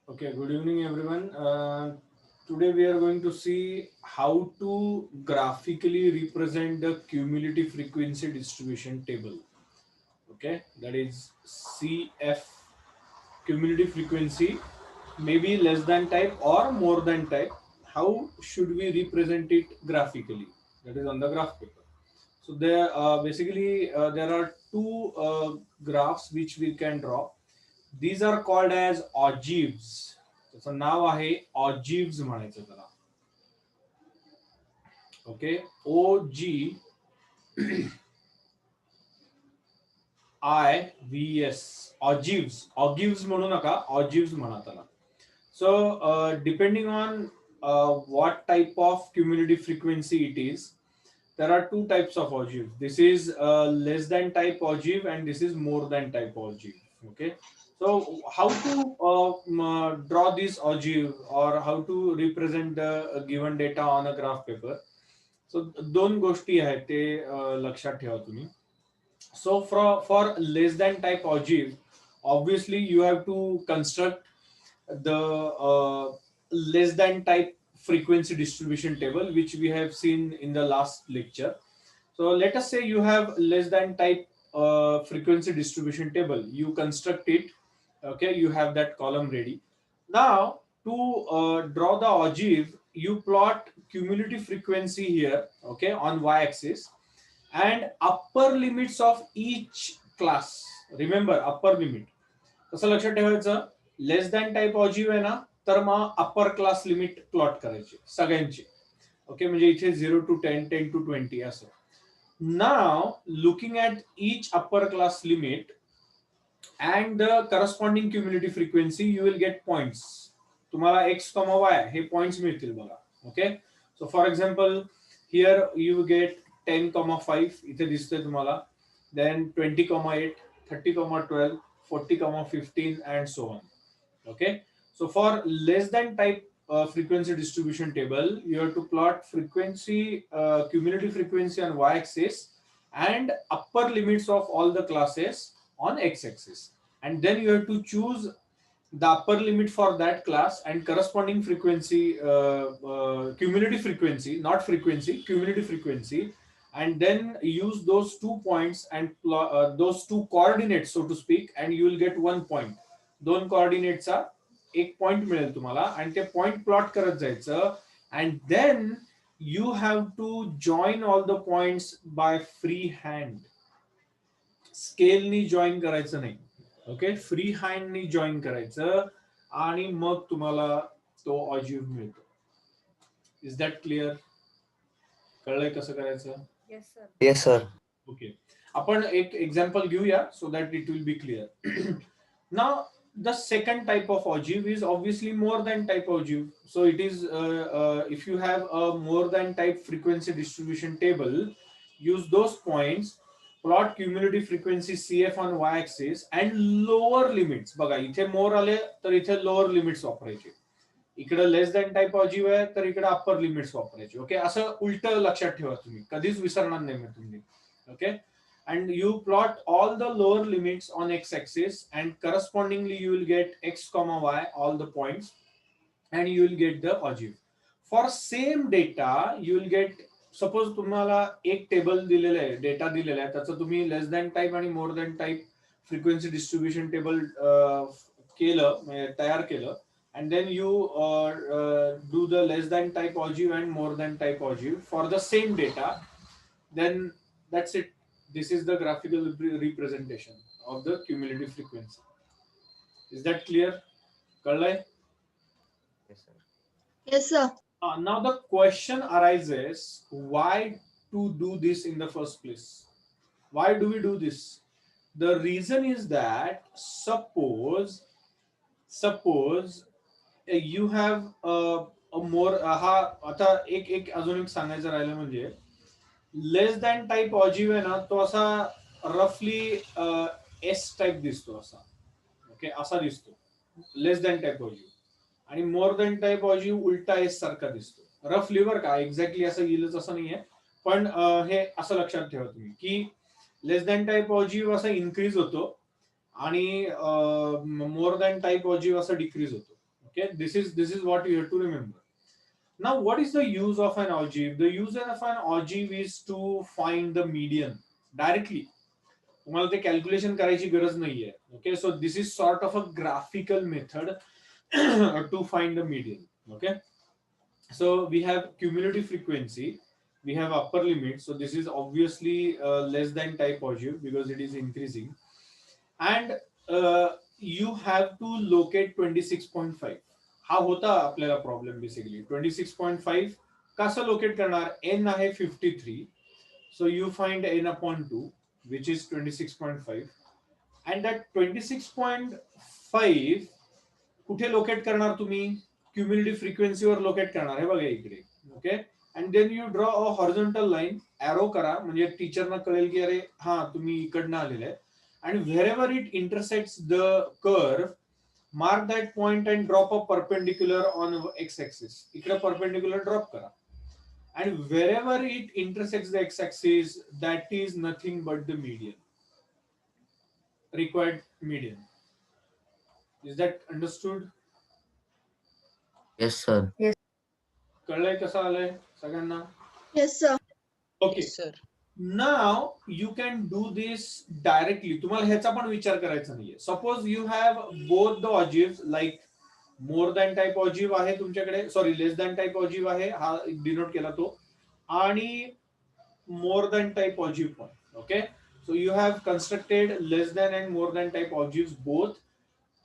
Okay, good evening everyone. Today we are going to see how to graphically represent the cumulative frequency distribution table. Okay, that is CF, cumulative frequency, maybe less than type or more than type. How should we represent it graphically? That is on the graph paper. So there are two graphs which we can draw. These are called as ogives. त्याचं नाव आहे ऑजिव्स म्हणायचं त्याला. Okay, OGIVS, ऑगिव्स म्हणू नका, ऑजिव्स म्हणा त्याला. So depending on what type of cumulative frequency it is, there are two types of ogive. This is less than type ogive and this is more than type ogive. Okay, so how to draw this ogive or how to represent the given data on a graph paper. So दोन गोष्टी आहेत ते लक्षात ठेवा तुम्ही. So for less than type ogive, obviously you have to construct the less than type frequency distribution table, which we have seen in the last lecture. So let us say you have less than type frequency distribution table. You construct it. Okay, you have that column ready. Now to draw the ogive, you plot cumulative frequency here. Okay, on y-axis and upper limits of each class. Remember upper limit. कसं लक्षात ठेवायचं, less than type ऑजिव्ह आहे ना, तर मग upper class limit plot करायचे सगळ्यांचे. Okay, म्हणजे इथे 0 to 10, 10 to 20 असं. Now looking at each upper class limit and the corresponding cumulative frequency, you will get points. तुम्हाला x, y हे पॉइंट्स मिळतील बघा. Okay, so for example here you get 10,5 इथे दिसतंय तुम्हाला, then 20,8, 30,12, 40,15 and so on. Okay, so for less than type frequency distribution table, you have to plot frequency, cumulative frequency on y-axis and upper limits of all the classes on x-axis, and then you have to choose the upper limit for that class and corresponding frequency, cumulative frequency, not frequency, cumulative frequency, and then use those 2 points and those two coordinates, so to speak, and you will get 1 point. दोन कोऑर्डिनेटचा एक point मिळेल तुम्हाला आणि ते point plot करत जायचं, and then you have to join all the points by free hand. स्केलनी join करायचं नाही. ओके, फ्री हँडनी जॉईन करायचं आणि मग तुम्हाला तो ऑजिव्ह मिळतो. Is that clear? कळलंय कसं करायचं? Yes, sir. Yes, sir. Okay, आपण एक एक्झाम्पल घेऊया so that it will be clear. Now the second type of ogive is obviously more than type ogive. So it is if you have a more than type frequency distribution table, use those points, plot cumulative frequency CF on y-axis and lower limits. बघा इथे more आले तर इथे lower limits वापरायचे, इकडे less than type ऑजिव्ह आहे तर इकडे अप्पर लिमिट्स वापरायचे. ओके, असं उलट लक्षात ठेवा, तुम्ही कधीच विसरणार नाही मी तुम्ही. Okay, and you plot all the lower limits on x-axis and correspondingly you will get x comma y, all the points, and you will get the ogive. For same data you will get, suppose तुम्हाला एक table दिलेलं आहे, data दिलेला आहे, त्याचं तुम्ही less than type आणि मोर than type frequency distribution table केलं, म्हणजे तयार केलं, and then you do the less than type ogive and more than type ogive for the same data, then that's it. This is the graphical representation of the cumulative frequency. Is that clear? Karlay? Yes, sir. Yes, sir. Now the question arises, why to do this in the first place? Why do we do this? The reason is that suppose you have a more हा आता एक अजून एक सांगायचं राहिलं, म्हणजे less than type ऑजिव्ह आहे ना, तो असा रफली एस टाईप दिसतो असा. ओके, असा दिसतो लेस दॅन टाईप ऑजिव्ह, आणि मोर दॅन टाईप ऑजिव्ह उलटा एस सारखा दिसतो रफली, बर का, एक्झॅक्टली असं येईलच असं नाहीये, पण हे असं लक्षात ठेवा तुम्ही की लेस दॅन टाईप ऑजिव्ह असा इन्क्रीज होतो आणि मोर दॅन टाईप ऑजिव्ह असा डिक्रीज होतो. Okay, this is what you have to remember. Now, what is the use of an algebra? The use of an algebra is to find the median directly. तुम्हाला ते calculation करायची गरज नाहीये. Okay, so this is sort of a graphical method to find the median. Okay, so we have cumulative frequency, we have upper limit, so this is obviously less than type algebra because it is increasing, and you have to locate 26.5. हा होता आपल्याला problem basically 26.5 कसं locate करणार. n आहे 53, so you find n upon 2 which is 26.5, and that 26.5 कुठे locate करणार तुम्ही. Cumulative फ्रिक्वेन्सीवर लोकेट करणार आहे बघा इकडे. Okay, and then you draw a horizontal line, arrow करा म्हणजे टीचरना कळेल की अरे हा तुम्ही इकडनं आलेले आहे. and wherever it intersects the curve, mark that point and drop a perpendicular on x-axis. इकडे perpendicular drop करा, and wherever it intersects the x-axis, that is nothing but the median, required median. Is that understood? Yes, sir. कळलंय कसं आलंय सगळ्यांना? Yes, sir. Okay. Yes, sir. Now you can do this directly. तुम्हाला ह्याचा पण विचार करायचा नाहीये. Suppose you have both the ogives, like more than type ogive आहे तुमच्याकडे, sorry less than type ogive आहे, हा डिनोट केला तो, आणि more than type ogive पण. Okay, so you have constructed less than and more than type ogives both,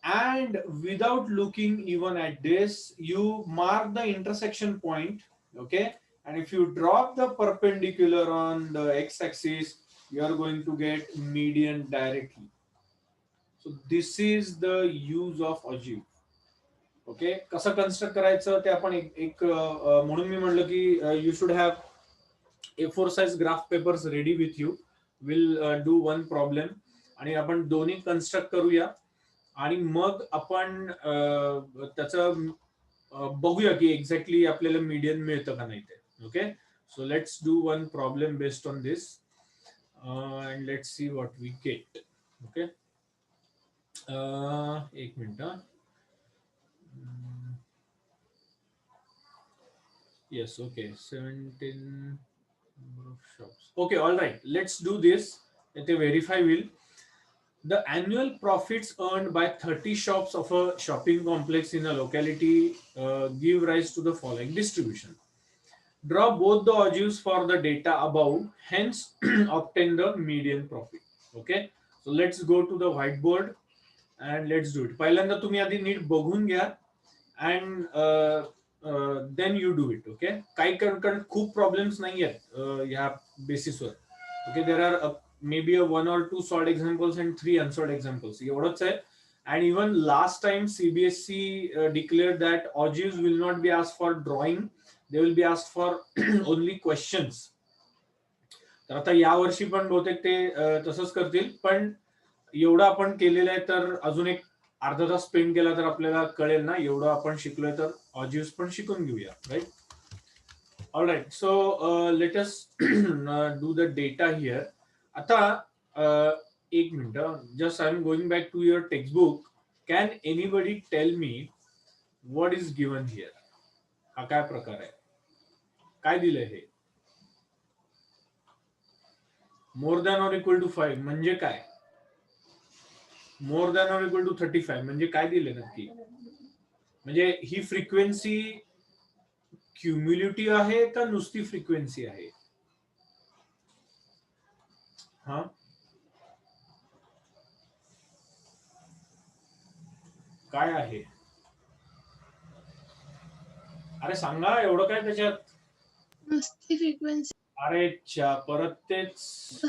and without looking even at this, you mark the intersection point. Okay, and if you drop the perpendicular on the x-axis, you are going to get median directly. So this is the use of algebra. Okay, कसं construct करायचं ते आपण एक म्हणून मी म्हणलं की you should have A4 size graph papers ready with you. Will do one problem आणि आपण दोन्ही कन्स्ट्रक्ट करूया आणि मग आपण त्याचं बघूया की एक्झॅक्टली आपल्याला मीडियन मिळतं का नाही ते. Okay, so let's do one problem based on this, and let's see what we get. Okay, एक minute. Yes, okay, 17 number of shops. Okay, all right, let's do this. Let me verify will. The annual profits earned by 30 shops of a shopping complex in a locality give rise to the following distribution. Draw both the ogives for the data above, hence obtain the median profit. Okay, so let's go to the whiteboard and let's do it. पहिल्यांदा तुम्ही आधी NEET बघून घ्या and then you do it. Okay, काही कारण खूप problems नाही आहेत ह्या बेसिसवर. Okay, there are maybe a 1 or 2 solved examples and 3 unsolved examples. एवढंच आहे. And even last time CBSE declared that ogives will not be asked for drawing, they will be asked for only questions. तर आता या वर्षी पण बहुतेक ते तसंच करतील, पण एवढं आपण केलेलं आहे तर अजून एक अर्धा तास स्पेंड केला तर आपल्याला कळेल ना, एवढं आपण शिकलोय तर ऑजिव्स पण शिकून घेऊया. Right, alright. So let us do the data here. आता एक minute, just I am going back to your textbook. Can anybody tell me what is given here? हा काय प्रकार आहे? काय दिलंय हे? More than or equal to 5 म्हणजे काय? More than or equal to 35 म्हणजे काय दिले नक्की? म्हणजे ही फ्रिक्वेन्सी क्युम्युलेटिव्ह आहे का नुसती फ्रिक्वेन्सी आहे? हा, काय आहे? अरे सांगा, एवढं काय त्याच्यात? नुसती फ्रिक्वेन्सी. अरे परत तेच.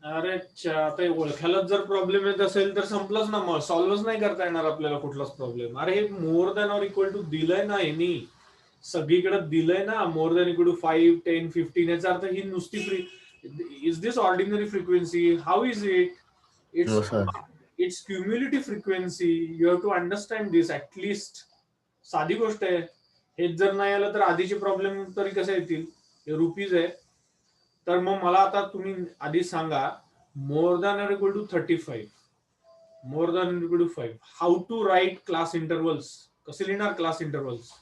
अरे आता ओळखायलाच जर प्रॉब्लेम येत असेल तर संपलंच ना, मग सॉल्व्हच नाही करता येणार आपल्याला कुठलाच प्रॉब्लेम. अरे हे more than or equal to दिलंय ना, यांनी सगळीकडे दिलंय ना, मोर दॅन इक्वल टू 5, 10, 15. याचा अर्थ ही नुसती is this ordinary frequency? How is it? It's cumulative frequency. You have to understand this at least. साधी गोष्ट आहे. हेच जर नाही आलं तर आधीचे प्रॉब्लेम तरी कसे येतील? हे रुपीज आहे. तर मग मला आता तुम्ही आधी सांगा, more than or equal to 35 more than or equal to 5. How to write class intervals? कसे लिहिणार class intervals?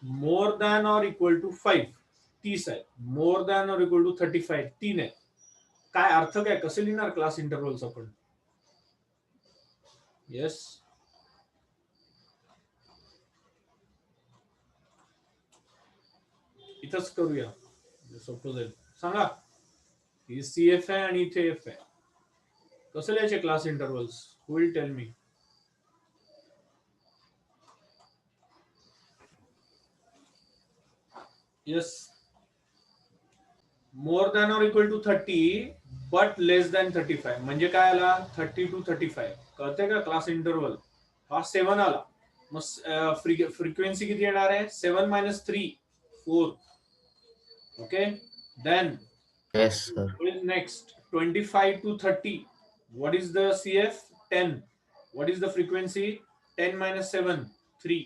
more than or equal to 5 30 आहे, more than or equal to 35 3 आहे. काय अर्थ काय, कसे लिहिणार क्लास इंटरव्हल्स आपण? येस, इथंच करूया, सोपं जाईल. सांगा, ही CF आहे आणि इथे F आहे, कसं लिहायचे class intervals? Who will tell me? Yes, more than or equal to 30 but less than 35 म्हणजे काय आला? 30 to 35. कळते का क्लास इंटरव्हल? हा 7 आला, मग फ्रिक्वेन्सी किती येणार आहे? 7 minus 3 4. Okay, then Yes, sir. what is next? 25 to 30. What is the CF? 10. What is the frequency? 10 minus 7 3.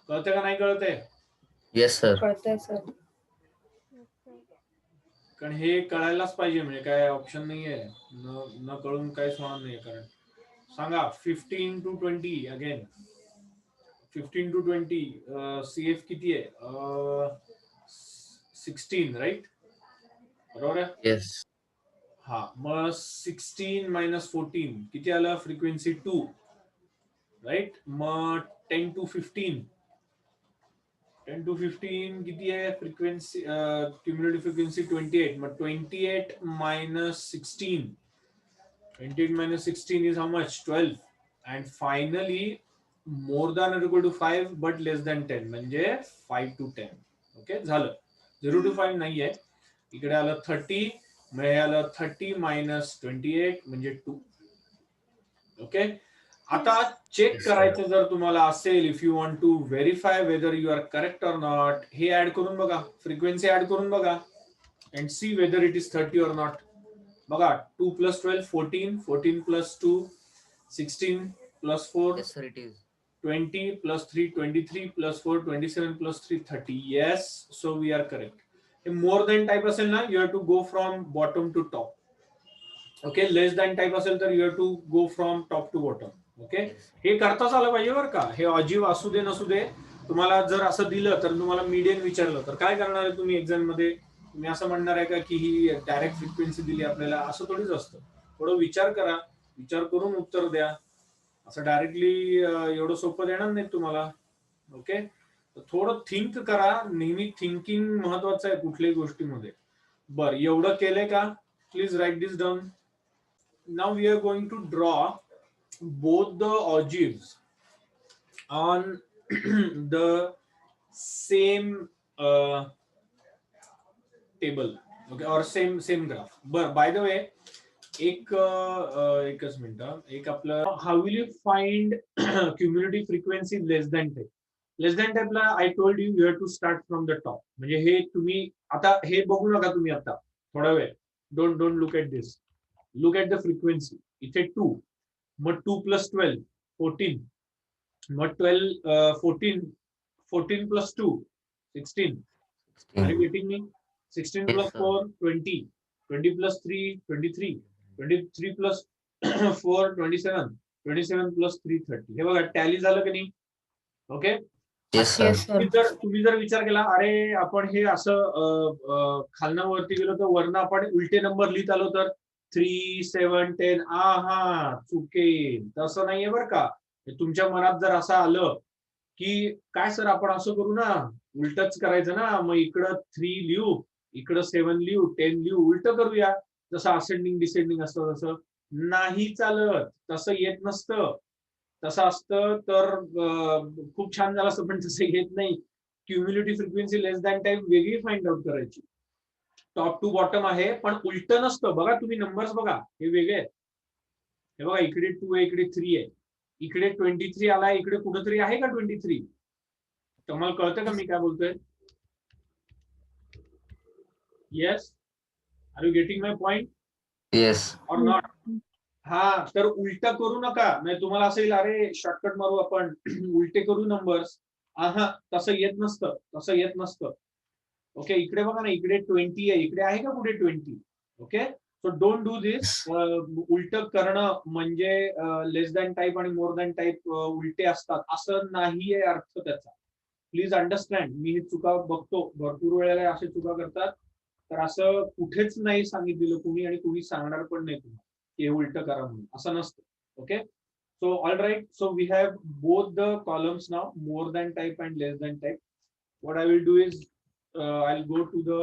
कळते का नाही कळते? Yes, sir. कळतंय सर. कारण हे कळायलाच पाहिजे, म्हणजे काय ऑप्शन नाहीये, न कळून काहीच होणार नाहीये. कारण सांगा 15 to 20 अगेन, 15 to 20 CF किती आहे? 16 राईट, बरोबर आहे? Yes. हा, मग 16 minus 14 किती आलं? Frequency 2 right. मग 10 to 15 किती आहे frequency? Cumulative frequency 28. Mug 28 minus 16, 28 minus 16 is how much? 12. And finally more than or equal to 5 but less than 10 म्हणजे 5 to 10. ओके, झालं. 0 to 5 नाहीये, इकडे आलं 30, मग हे आलं 30 minus 28 म्हणजे 2. ओके, आता चेक Yes, करायचं जर तुम्हाला असेल, if you want to verify whether you are correct or not, हे ऍड करून बघा, फ्रिक्वेन्सी ऍड करून बघा and see whether it is 30 or not. बघा, 2 plus 12 14, 14 plus 2 16 plus 4 Yes, sir, it is. 20 plus 3 23 plus 4 27 plus 3 30. Yes, so we are correct. हे more than type असेल ना, you have to go from bottom to top. Okay, less than type असेल तर you have to go from top to bottom. Okay, हे करताच आलं पाहिजे बरं का. हे अजीव असू दे नसू दे, तुम्हाला जर असं दिलं तर, तुम्हाला मीडियन विचारलं तर काय करणार आहे तुम्ही एक्झाम मध्ये? तुम्ही असं म्हणणार आहे का की ही डायरेक्ट फ्रिक्वेन्सी दिली आपल्याला? असं थोडीच असतं. थोडं विचार करा, विचार करून उत्तर द्या. असं डायरेक्टली एवढं सोपं देणार नाही तुम्हाला. ओके, थोडं थिंक करा. नेहमी थिंकिंग महत्वाचं आहे कुठल्याही गोष्टीमध्ये. बरं, एवढं केलंय का? Please write this down. Now we are going to draw both the ogives on the same table, okay, or same graph. But by the way, एकच मिनिट, एक आपलं, how will you find cumulative frequency less than 10? Less than टाइपला I told you have to start from the top. म्हणजे हे तुम्ही आता हे बघू नका तुम्ही आता थोडा वेळ. Don't look at this, look at the frequency. इथे 2, मग 2 plus 12 14, mug 12 14 plus 2 16. Are you getting me? 16 Yes, plus sir. 4 20, 20 plus 3 23, 23 plus 4 27, 27 plus 3 30. हे बघा टॅली झालं की नाही? Okay, Yes, sir. Yes, sir. तुम्ही जर विचार केला, अरे आपण हे असं खालना वरती गेलो तर वरनं आपण उलटे नंबर लिहित आलो तर 3 7 10, हा चुकेल. तसं नाहीये बरं का. तुमच्या मनात जर असं आलं की काय सर आपण असं करू ना, उलटच करायचं ना, मग इकडं 3 लिहू, इकडं 7 लिहू, 10 लिहू, उलट करूया, जसं असेंडिंग डिसेंडिंग असतं तसं नाही चालत. तसं येत नसतं. तसं असतं तर खूप छान झालं असतं, पण तसं येत नाही. Cumulative frequency less than type वेगळी फाइंड आउट करायची. टॉप टू बॉटम आहे पण उलट नसतं. बघा तुम्ही नंबर्स बघा, हे वेगळे आहेत. हे बघा, इकडे 2 आहे, इकडे 3 आहे, इकडे 23 आलाय, इकडे कुठेतरी आहे का 23? तुम्हाला कळतं का मी काय बोलतोय? Yes, are you getting my point Yes. Or not? हा, तर उलट करू नका. म्हणजे तुम्हाला असेल अरे शॉर्टकट मारू आपण, उलटे करू नंबर्स. हा, तसं येत नसतं, तसं येत नसतं. ओके, इकडे बघा ना, इकडे 20 आहे, इकडे आहे का कुठे 20? Okay, so don't do this. उलट करणं म्हणजे लेस दॅन टाईप आणि मोर दॅन टाईप उलटे असतात असं नाहीये अर्थ त्याचा. Please understand. मी ही चुका बघतो, भरपूर वेळेला असे चुका करतात. तर असं कुठेच नाही सांगितलेलं कुणी, आणि कुणी सांगणार पण नाही तुम्हाला की हे उलट करा म्हणून, असं नसतं. Okay, so all right, so we have both the columns now, more than type and less than type. What I will do is I'll go to the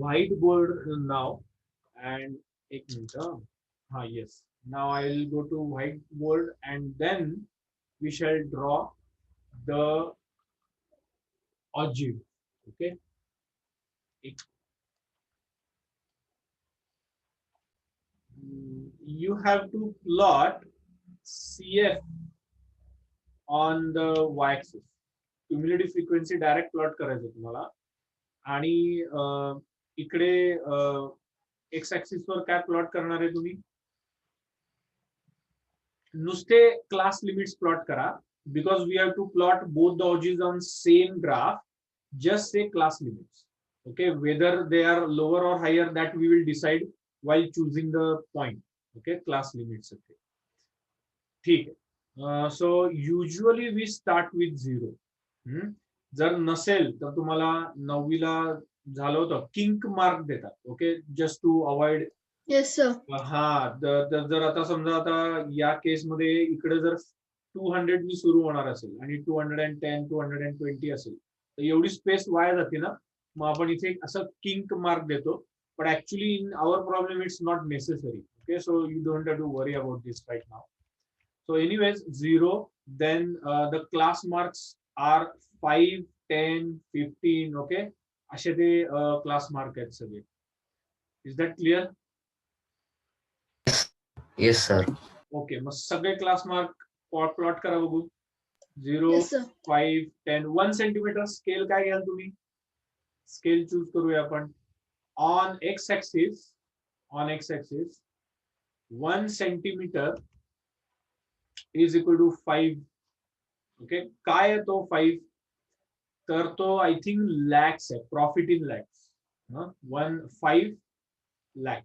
whiteboard now, and एक minute. Yes, now I'll go to whiteboard and then we shall draw the ogive. Okay, you have to plot CF on the y-axis. Cumulative frequency direct plot करायचं तुम्हाला, आणि इकडे x axis वर काय plot करणार आहे तुम्ही? नुसते क्लास लिमिट्स प्लॉट करा, because we have to plot both the ogives on same graph. Just say class limits. Okay, whether they are lower or higher, that we will decide while choosing the point. Okay, class limits. Okay, ठीक आहे. So usually we start with 0. जर नसेल तर तुम्हाला 9वीला झालं होतं kink mark देतात. Okay, just to avoid. Yes, sir. हा, जर आता समजा आता या केस मध्ये इकडे जर 200 नी सुरू होणार असेल आणि 210 220 असेल, तर एवढी स्पेस वाया जाते ना. मग आपण इथे असं किंक मार्क देतो, पण actually in our problem it's not necessary. Okay, so you don't have to worry about this right now. So anyways, 0, then the class marks are 5, 10, 15. Okay, असे ते क्लास मार्क आहेत सगळे. Is that clear? Yes, sir. Okay, मग सगळे class mark plot करा बघू. 0, Yes, sir. 5, 10. 1 centimetre scale काय घ्याल तुम्ही? स्केल चूज करूया आपण. On x axis 1 centimetre is equal to 5. Okay, काय आहे तो 5? तर तो आय थिंक लॅक्स आहे, profit in lakhs. 5 lakh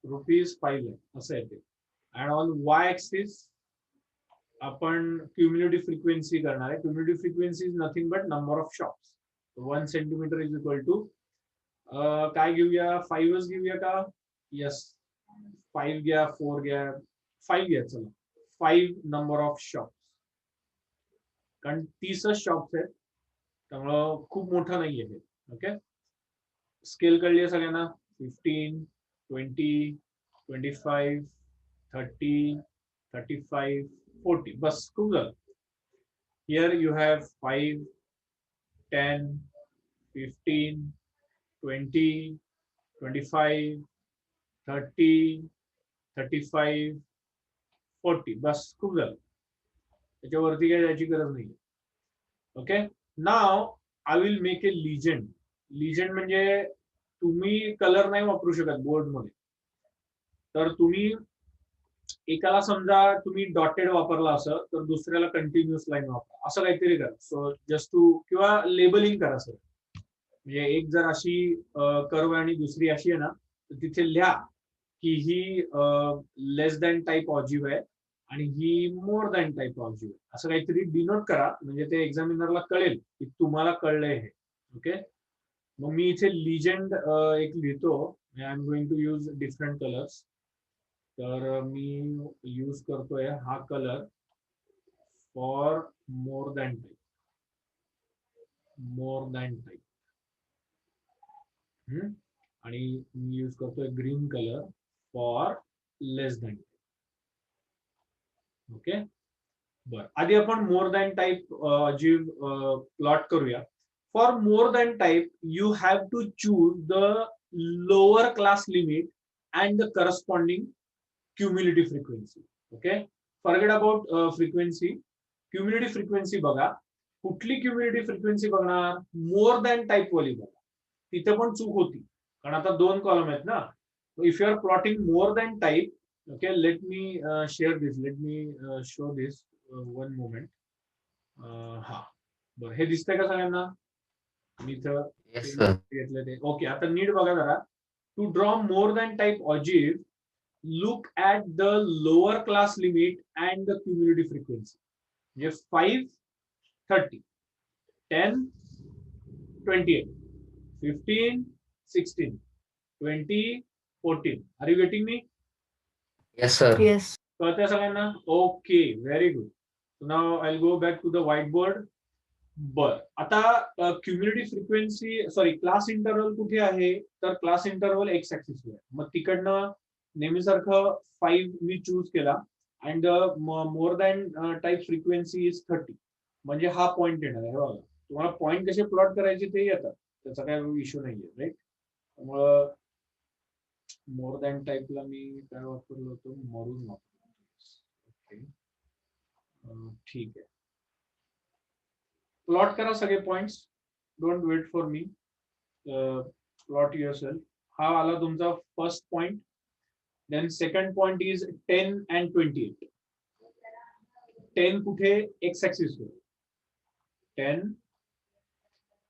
rupees 5 lakh असं आहे ते. अँड ऑन वाय ऍक्सिस आपण क्युम्युलेटिव्ह फ्रिक्वेन्सी करणार आहे. Cumulative frequency is nothing but number of shops. 1 centimetre is equal to काय घेऊया? 5च घेऊया का? येस, 5 घ्या, 4 घ्या, 5 घ्या. चला, 5 नंबर ऑफ शॉप्स, कारण 30च शॉप्स आहेत, त्यामुळं खूप मोठं नाही आहे. ओके, स्केल कळली आहे सगळ्यांना? 15, 20, 25, 30, 35, 40. बस, खूप झालं. Here you have 5, 10, 15, 20, 25, 30, 35, 40. बस, खूप झालं. त्याच्यावरती काय याची गरज नाही. Okay, now I will make a legend. Legend म्हणजे तुम्ही कलर नाही वापरू शकत बोर्ड मध्ये. तर तुम्ही एकाला समजा तुम्ही डॉटेड वापरला असं, तर दुसऱ्याला कंटिन्युअस लाईन वापरा, असं काहीतरी करा. सो जस्ट टू, किंवा लेबलिंग करा सर. म्हणजे एक जर अशी कर्व आणि दुसरी अशी आहे ना, तर तिथे लिहा की ही लेस दॅन टाईप ऑजिव्ह आहे आणि ही मोर दॅन टाईप ऑजिव्ह आहे, असं काहीतरी डिनोट करा. म्हणजे ते एक्झामिनरला कळेल की तुम्हाला कळलंय हे. ओके, मग मी इथे लिजेंड एक लिहितो. I am going to use different colours. तर मी यूज करतोय हा colour for more than type. आणि मी यूज करतोय green colour for less than type. Okay, बर, आधी आपण मोर दॅन टाईप जी प्लॉट करूया. For more than type you have to choose the lower class limit and the corresponding cumulative frequency. Okay, forget about frequency. Cumulative frequency बघा. कुठली cumulative frequency बघणार? मोर than type वाली बघा. तिथे पण चूक होती, कारण आता 2 कॉलम आहेत ना. If you are plotting more than type, okay, let me share this, let me show this, 1 moment. हा, बरं, हे दिसतंय का सगळ्यांना? मी इथं Yes, sir. घेतलं ते. ओके, आता नीट बघा जरा. To draw more than type ogive, look at the lower class limit and the cumulative frequency. म्हणजे 5, 30, 10, 28, 15, 16, 20, 14. Are you getting me? Yes, sir. Yes. कळतंय सगळ्यांना? Okay, very good. Now I go back to the whiteboard. बर, आता cumulative frequency sorry class interval कुठे आहे? तर class interval x ऍक्सिसवर आहे. मग तिकडनं नेहमीसारखं 5 मी चूज केला and more than type frequency is 30. म्हणजे हा पॉइंट येणार आहे. बघा, तुम्हाला पॉइंट कसे प्लॉट करायचे ते येतात, त्याचा काय इश्यू नाहीये, राईट? त्यामुळं मोर दॅन टाईपला मी काय वापरलं होतं? मरून वापरलं. ओके, ठीक आहे. प्लॉट करा सगळे points. Don't wait for me. Plot yourself. हा आला तुमचा first point. Then second point is 10 and 28. 10 कुठे? एक्स ऍक्सिस वर 10.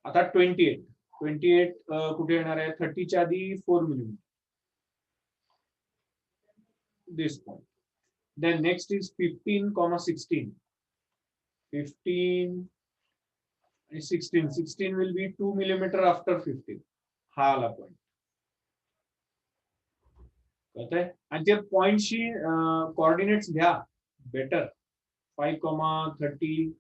आता 28. 28 कुठे येणार आहे? 30 च्या आधी 4 millimetre. This point. Then next is 15, 16. 15 and 16. 16 will be 2 millimeter after 15. हा आला पॉइंट. कळतंय? आणि ते पॉइंटशी कोऑर्डिनेट्स घ्या बेटर. 5, 30,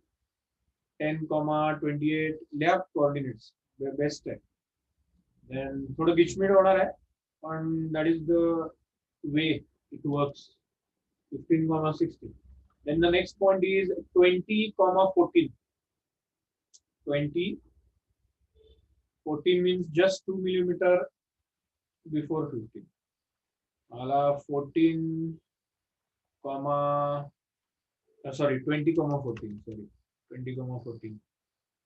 10, 28 लिहा कोऑर्डिनेट्स. बेस्ट आहे. देन थोडं गिचमिट होणार आहे, पण that is the way it works. 15, 16. Then the next point is 20, 14. 20, 14 means just 2 millimeter before 15. 14, 20, 14. Sorry, 20, 14.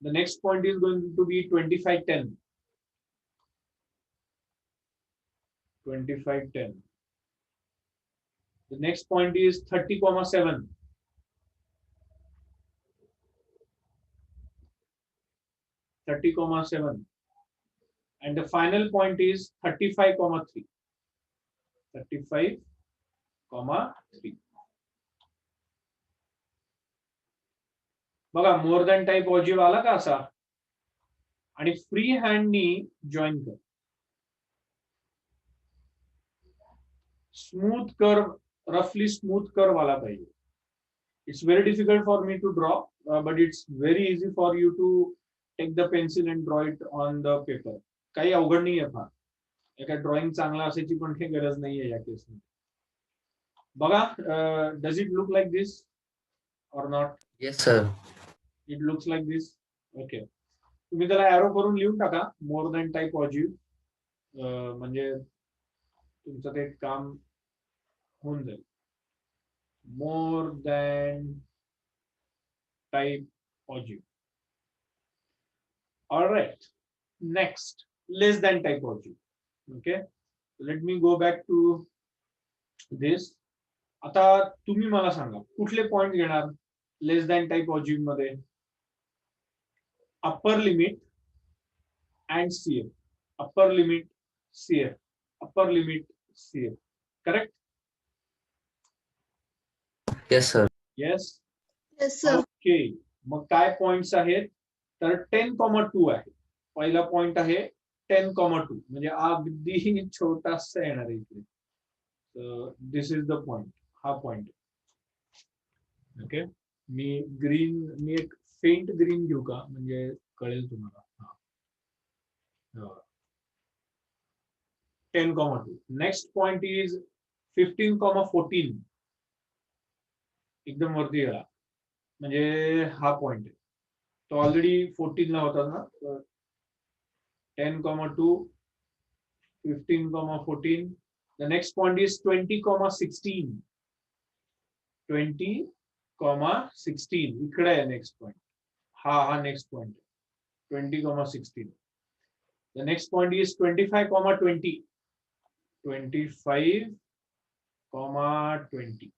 The next point is going to be 25, 10. 25, 10. The next point is 30, 7. 30, 7. And the final point is 35, 3. 35, 3. बघा, मोर than type ऑजिव्ह आला का असा? आणि free हँडनी join कर. Smooth curve, रफली smooth curve आला पाहिजे. It's very difficult for me to draw, but it's very easy for you to take the pencil and draw it on the paper. काही अवघड नाहीये फार. एका ड्रॉइंग चांगला असायची पण काही गरज नाहीये या केसमध्ये. बघा, does it look like this or not? Yes, sir. It looks like this. Okay, तुम्ही त्याला एरो करून लिहून टाका, मोर दॅन टाईप ऑजिव्ह. म्हणजे तुमचं ते काम होऊन जाईल. More than type ogive. Alright, next less than type ogive. Okay, let me go back to this. आता तुम्ही मला सांगा कुठले पॉइंट घेणार लेस दॅन टाईप ऑजिव्ह मध्ये? Upper limit and CF. Upper limit, CF. Upper limit, CF. Correct? Yes, sir. Yes. Yes, sir. Okay, मग काय points आहेत? तर 10, 2 आहे. पहिला पॉइंट आहे 10, 2. म्हणजे अगदी छोटासा येणार आहे इकडे. This is the point. हा पॉइंट. ओके, मी एक फेंट ग्रीन घेऊ का, म्हणजे कळेल तुम्हाला. 10, 2. Next point is 15, 14. एकदम वरती गेला, म्हणजे हा पॉइंट आहे. तो ऑलरेडी 14 ला होता ना. 10, 2, 15, 14. The next point is 20, 16. 20, 16. इकडे आहे नेक्स्ट पॉइंट. हा next point. 20, 16. The next point is 25, 20. 25, 20.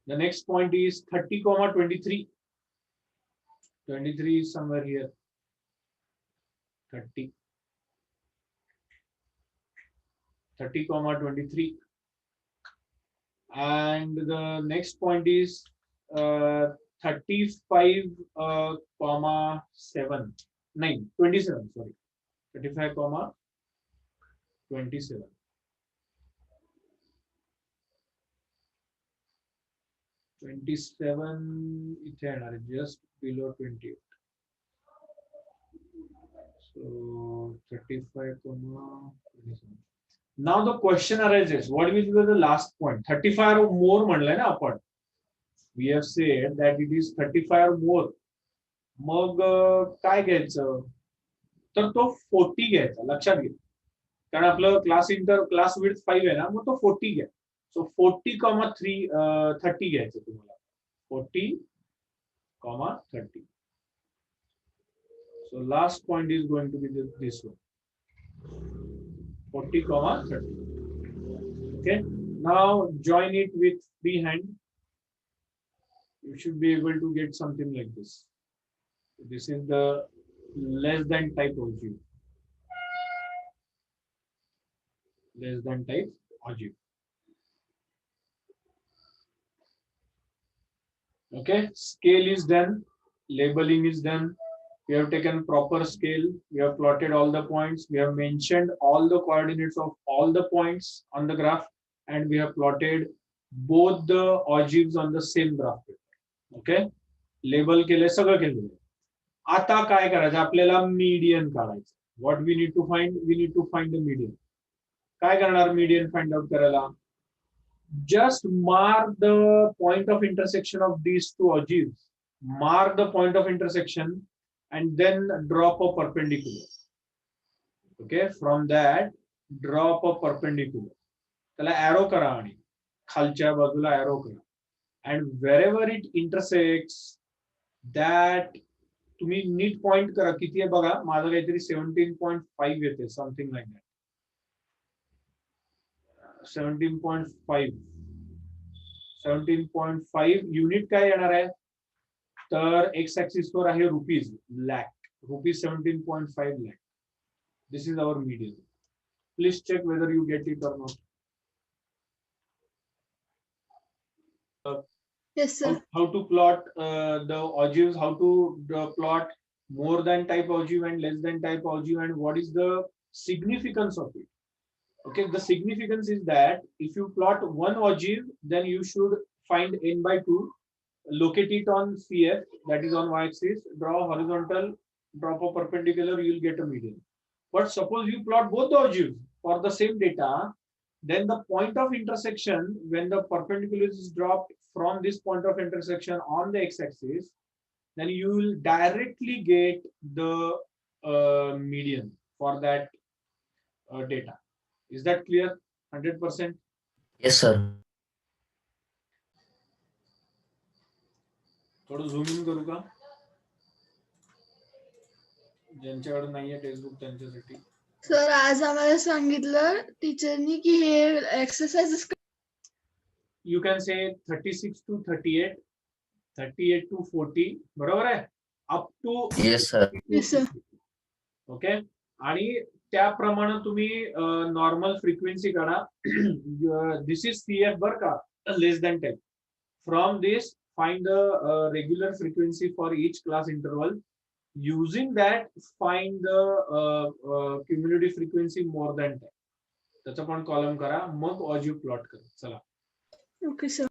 The next point is 30, 23. 23 is somewhere here. 30. 30, 23. And the next point is 35, 7. 27, sorry. 35, 27. इथे येणार just below 28. So 35, 27. Now the question arises, what will be the last point? 35 or more म्हणलंय ना आपण. We have said that it is 35 or more. मग काय घ्यायचं? तर तो 40 घ्यायचा, लक्षात घ्या. कारण आपलं क्लास विड्थ 5 आहे ना, मग तो 40 घ्या. So 40, 30 घ्यायचं तुम्हाला. 40, 30. So last point is going to be this one. 40, 30. Okay. Now join it with freehand. You should be able to get something like this. This is the less than type algebra. Less than type algebra. Okay, scale is done, labeling is done. We have taken proper scale. We have plotted all the points. We have mentioned all the coordinates of all the points on the graph, and we have plotted both the ogives on the same graph. Okay, label केले सगळं केलं. आता काय करायचं? आपल्याला median काढायचं. What we need to find? We need to find the median. काय करणार मीडियन फाइंड आउट करायला? Just mark the point of intersection of these two ogives. Mark the point of intersection and then drop a perpendicular. Okay, from that drop a perpendicular. त्याला arrow करा आणि खालच्या बाजूला arrow करा. And wherever it intersects, that तुम्ही NEET point करा. किती आहे बघा, माझं काहीतरी 17.5 येते, समथिंग लाईक दॅट. 17.5 युनिट काय येणार आहे? तर एक्स ऍक्सिस वर आहे rupees, lakh. Rupees 17.5 lakh. This is our median. Please check whether you get it or not. Yes, sir. How to plot the ogives, how to plot more than type ogive and less than type ogive, and what is the significance of it. Okay, the significance is that if you plot one ogive, then you should find n by 2, locate it on CF, that is on y-axis, draw a horizontal, drop a perpendicular, you will get a median. But suppose you plot both the ogives for the same data, then the point of intersection, when the perpendicular is dropped from this point of intersection on the x-axis, then you will directly get the median for that data. Is that clear? 100%? Yes, sir. थोडं झूम इन करू का? ज्यांच्याकडे नाहीये textbook त्यांच्यासाठी. Sir आज आम्हाला सांगितलं टीचरनी की हे exercises. You can say 36 to 38, 38 to 40, बरोबर आहे? Up to Yes, sir. Yes, sir. Okay. आणि त्याप्रमाणे तुम्ही नॉर्मल फ्रिक्वेन्सी काढा. दिस इज CF बर का, less than 10. From this find the regular frequency for each class interval. Using that, find the cumulative frequency more than 10. त्याचा पण column करा, मग ऑजिव plot करा. चला. Okay sir.